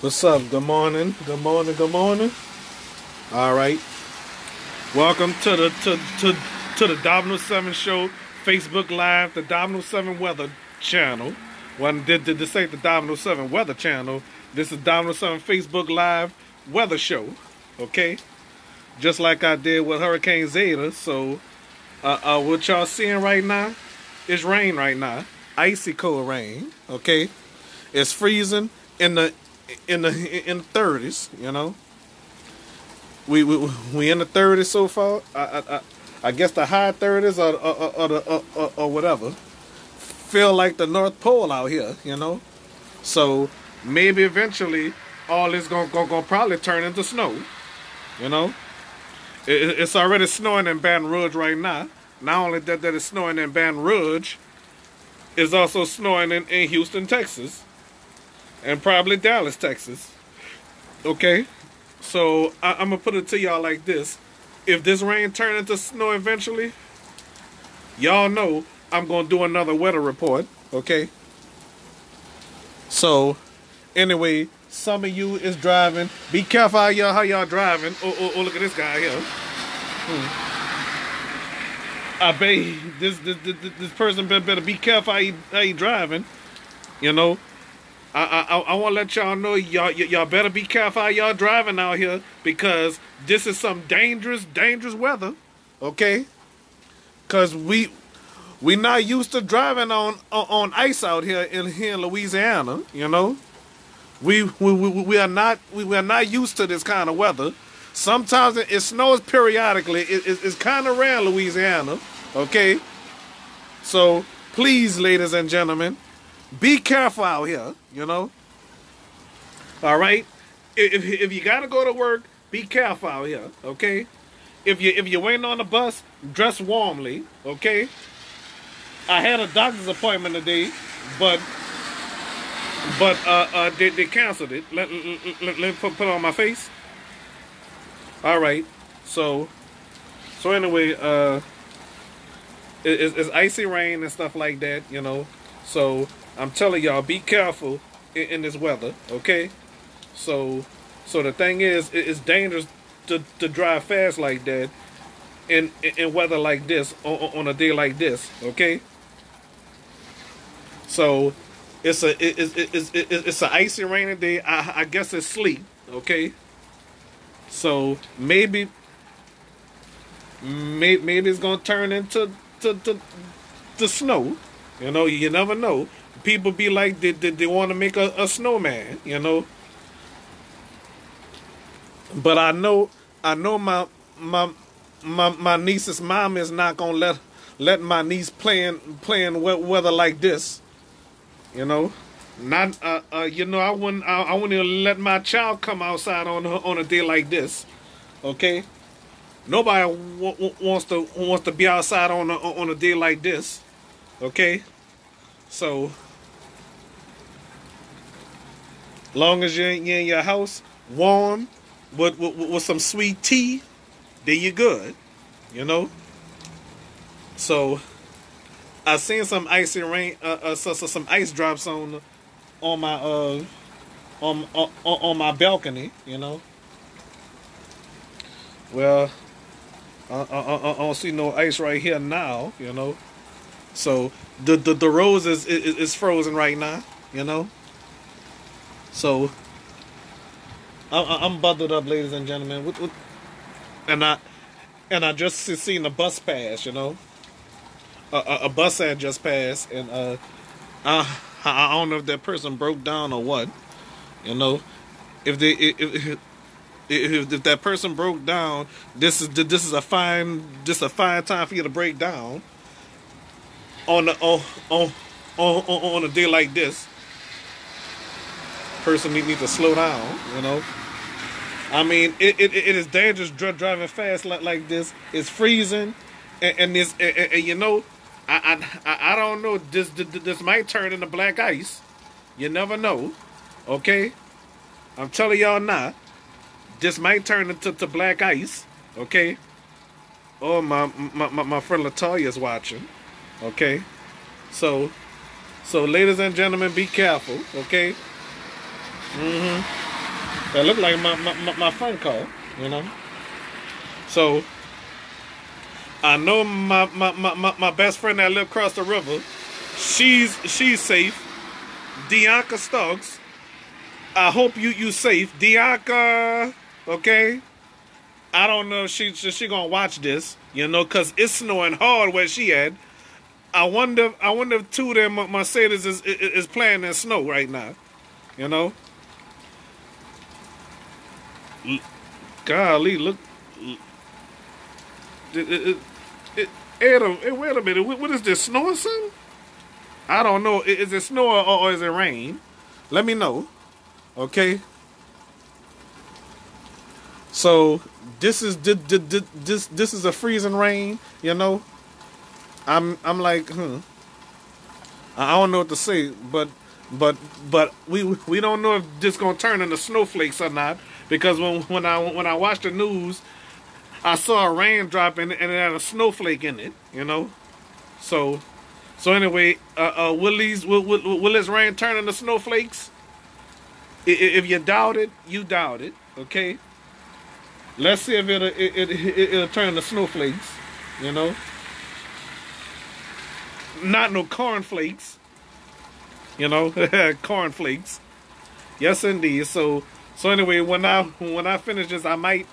What's up? Good morning. Good morning. Good morning. All right. Welcome to the Domino 7 Show Facebook Live, the Domino 7 Weather Channel. Well, this ain't the Domino 7 Weather Channel. This is Domino 7 Facebook Live Weather Show. Okay? Just like I did with Hurricane Zeta. So, what y'all seeing right now is rain right now. Icy cold rain. Okay? It's freezing in the 30s, you know. We in the 30s so far. I guess the high 30s or whatever. Feel like the North Pole out here, you know. So maybe eventually all this gonna probably turn into snow, you know. It's already snowing in Baton Rouge right now. Not only that it's snowing in Baton Rouge, it's also snowing in Houston, Texas, and probably Dallas, Texas. Okay. So I'm gonna put it to y'all like this: if this rain turn into snow eventually, y'all know I'm gonna do another weather report. Okay. So anyway, some of you is driving. Be careful how y'all driving. Oh, look at this guy here. I bet this person better be careful how he driving. You know. I want to let y'all know y'all better be careful how y'all driving out here, because this is some dangerous weather, okay? Cause we not used to driving on ice out here in Louisiana, you know. We are not used to this kind of weather. Sometimes it snows periodically. It's kind of rare in Louisiana, okay? So please, ladies and gentlemen, be careful out here, you know. All right. If you gotta go to work, be careful out here, okay. If you're waiting on the bus, dress warmly, okay. I had a doctor's appointment today, but they canceled it. Let me put it on my face. All right. So anyway, it's icy rain and stuff like that, you know. So I'm telling y'all, be careful in this weather, okay? So the thing is, it's dangerous to drive fast like that in weather like this, on a day like this, okay? So it's a icy rainy day. I guess it's sleet, okay? So maybe it's gonna turn into to snow. You know, you never know. People be like, they want to make a snowman, you know. But I know my niece's mom is not gonna let my niece playing weather like this, you know. Not you know, I wouldn't even let my child come outside on a day like this, okay. Nobody wants to be outside on a day like this, okay. So long as you're in your house, warm, with some sweet tea, then you're good, you know. So I seen some icy rain, some ice drops on my on my balcony, you know. Well, I don't see no ice right here now, you know. So the rose is frozen right now, you know. So I'm bundled up, ladies and gentlemen. And I just seen a bus pass, you know. A bus had just passed, and I don't know if that person broke down or what, you know. If that person broke down, this is a fine time for you to break down on a day like this. Person need to slow down, you know. I mean, it is dangerous driving fast like this. It's freezing, and you know, I don't know. This might turn into black ice. You never know. Okay, I'm telling y'all now. This might turn into black ice. Okay. Oh, my friend Latoya is watching. Okay. So ladies and gentlemen, be careful. Okay. That looked like my phone call, you know. So I know my best friend that live across the river. She's safe. Dianca Stokes. I hope you safe. Dianca, okay? I don't know if she gonna watch this, you know, cause it's snowing hard where she at. I wonder if two of them Mercedes is playing in snow right now, you know. Golly, look. It, it, wait a minute. What is this? Snow or something? I don't know. Is it snow or is it rain? Let me know. Okay. So this is a freezing rain. You know. I'm like, I don't know what to say, but we don't know if this gonna turn into snowflakes or not because when I watched the news, I saw a raindrop and it had a snowflake in it. You know. So anyway, will this rain turn into snowflakes? If you doubt it, you doubt it. Okay. Let's see if it'll turn into snowflakes. You know. Not no cornflakes. You know, cornflakes. Yes, indeed. So anyway, when I finish this, I might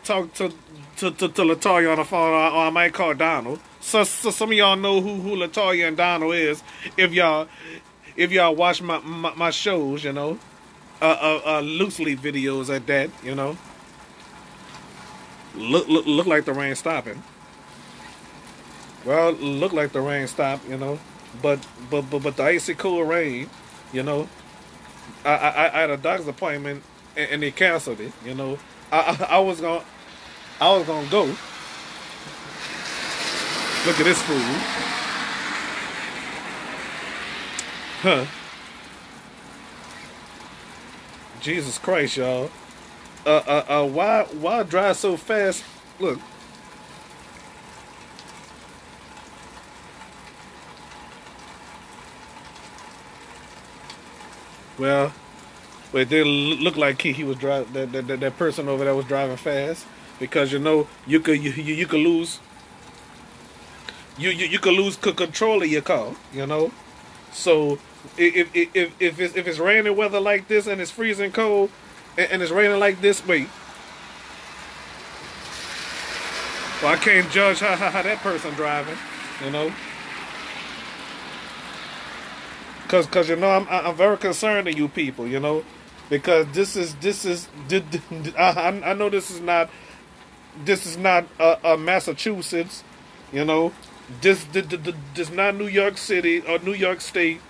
talk to Latoya on the phone, or I might call Donald. So some of y'all know who Latoya and Donald is. If y'all watch my shows, you know, loose leaf videos at that, you know. Look like the rain stopping. Well, look like the rain stopped, you know, but the icy cold rain, you know. I had a doctor's appointment and they canceled it, you know. I was gonna go. Look at this fool, huh? Jesus Christ, y'all. Why drive so fast? Look. Well, it did look like he was driving that person over there was driving fast because you know you could lose you could lose control of your car, you know. So if it's raining weather like this and it's freezing cold and it's raining like this, wait, well I can't judge how that person driving, you know. Cause you know I'm very concerned of you people, you know, because I know this is not Massachusetts, you know, this not New York City or New York State,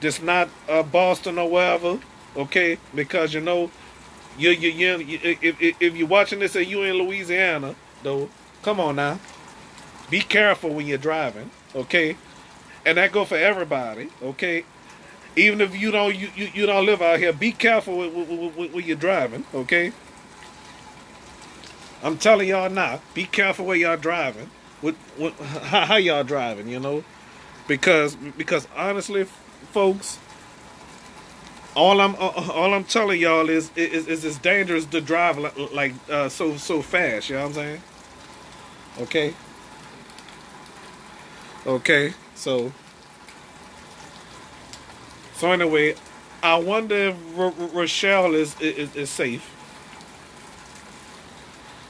this not Boston or wherever, okay? Because you know if you're watching this and you in Louisiana though, come on now, be careful when you're driving, okay? And that go for everybody, okay? Even if you don't live out here, be careful when you're driving, okay? I'm telling y'all now, be careful where y'all driving, how y'all driving, you know, because honestly, folks, all I'm telling y'all is it's dangerous to drive like so fast. You know what I'm saying? Okay, okay, so anyway, I wonder if Rochelle is safe.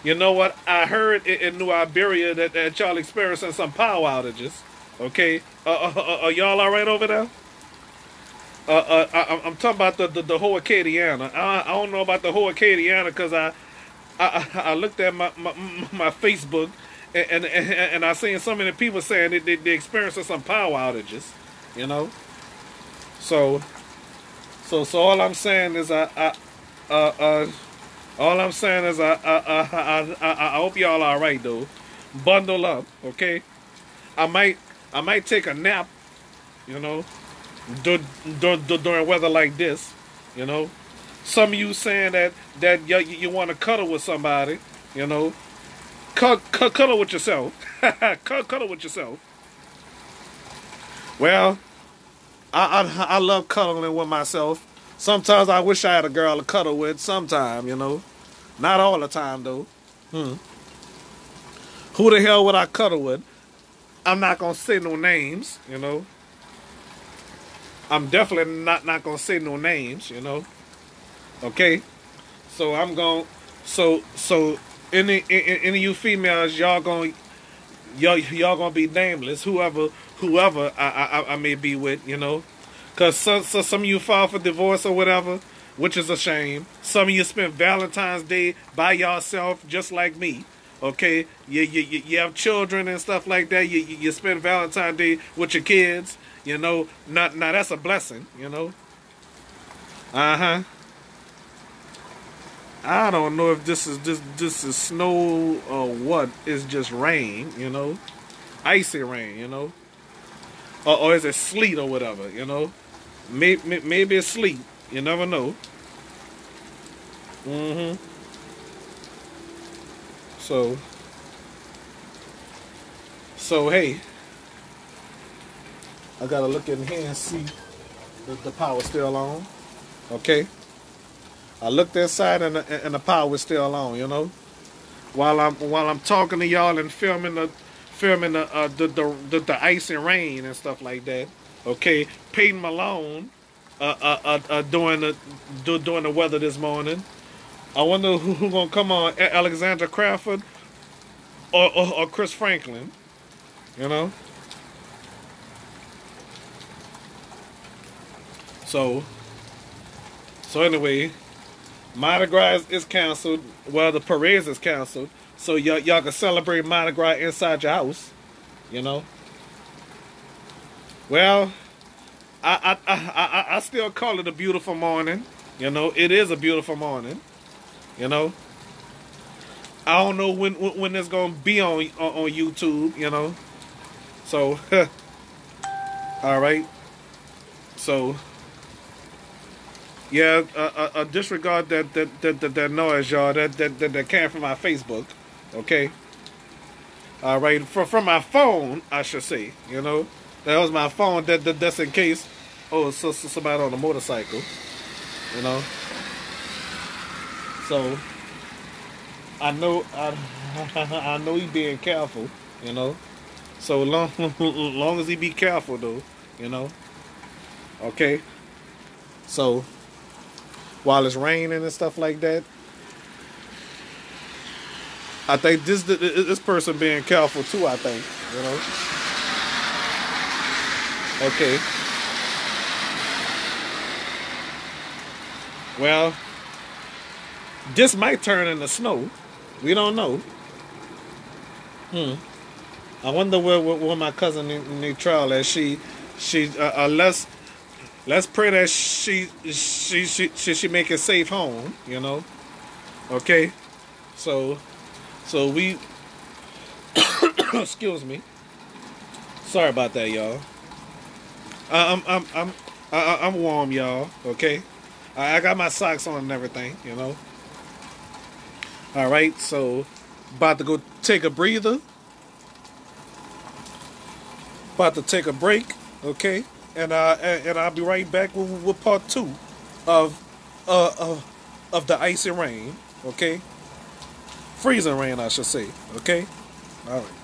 You know what? I heard in New Iberia that y'all experiencing some power outages. Okay, are y'all all right over there? I'm talking about the whole Acadiana. I don't know about the whole Acadiana because I looked at my Facebook and I seen so many people saying they experiencing some power outages. You know, so all I'm saying is all I'm saying is I hope y'all all right though. Bundle up, okay? I might take a nap, you know, during weather like this, you know. Some of you saying that you want to cuddle with somebody, you know. Cuddle with yourself. Cuddle with yourself. Well, I love cuddling with myself. Sometimes I wish I had a girl to cuddle with. Sometime, you know, not all the time though. Hmm. Who the hell would I cuddle with? I'm not gonna say no names, you know. I'm definitely not gonna say no names, you know. Okay, so I'm going. So any of you females, y'all gonna be nameless. Whoever I may be with, you know. Cause some of you file for divorce or whatever, which is a shame. Some of you spend Valentine's Day by yourself, just like me. Okay, you have children and stuff like that. You spend Valentine's Day with your kids. You know, not now that's a blessing. You know. Uh-huh. I don't know if this is snow or what. It's just rain. You know, icy rain. You know, or is it sleet or whatever? You know, maybe it's sleet. You never know. Mm-hmm. So hey, I gotta look in here and see the power's still on. Okay. I looked inside and the power was still on, you know. While I'm talking to y'all and filming the ice and rain and stuff like that. Okay, Peyton Malone doing the weather this morning. I wonder who gonna come on, Alexandra Crawford or Chris Franklin, you know. So anyway. Mardi Gras is canceled. Well, the parade is canceled. So y'all can celebrate Mardi Gras inside your house. You know. Well, I still call it a beautiful morning. You know, it is a beautiful morning. You know. I don't know when it's gonna be on YouTube. You know. So, all right. So. Yeah, disregard that noise, y'all. That came from my Facebook. Okay. All right, from my phone, I should say. You know, that was my phone. That's in case. Oh, so somebody on a motorcycle. You know. So I know I know he being careful. You know. So long as he be careful though. You know. Okay. So. While it's raining and stuff like that, I think this person being careful too. I think, you know. Okay. Well, this might turn into snow. We don't know. I wonder where my cousin Neutral is. She let's pray that she make it safe home, you know. Okay, so we excuse me. Sorry about that, y'all. I'm warm, y'all. Okay, I got my socks on and everything, you know. All right, so about to go take a breather. About to take a break. Okay. And I'll be right back with part 2 of the icy rain, okay? Freezing rain, I should say, okay? All right.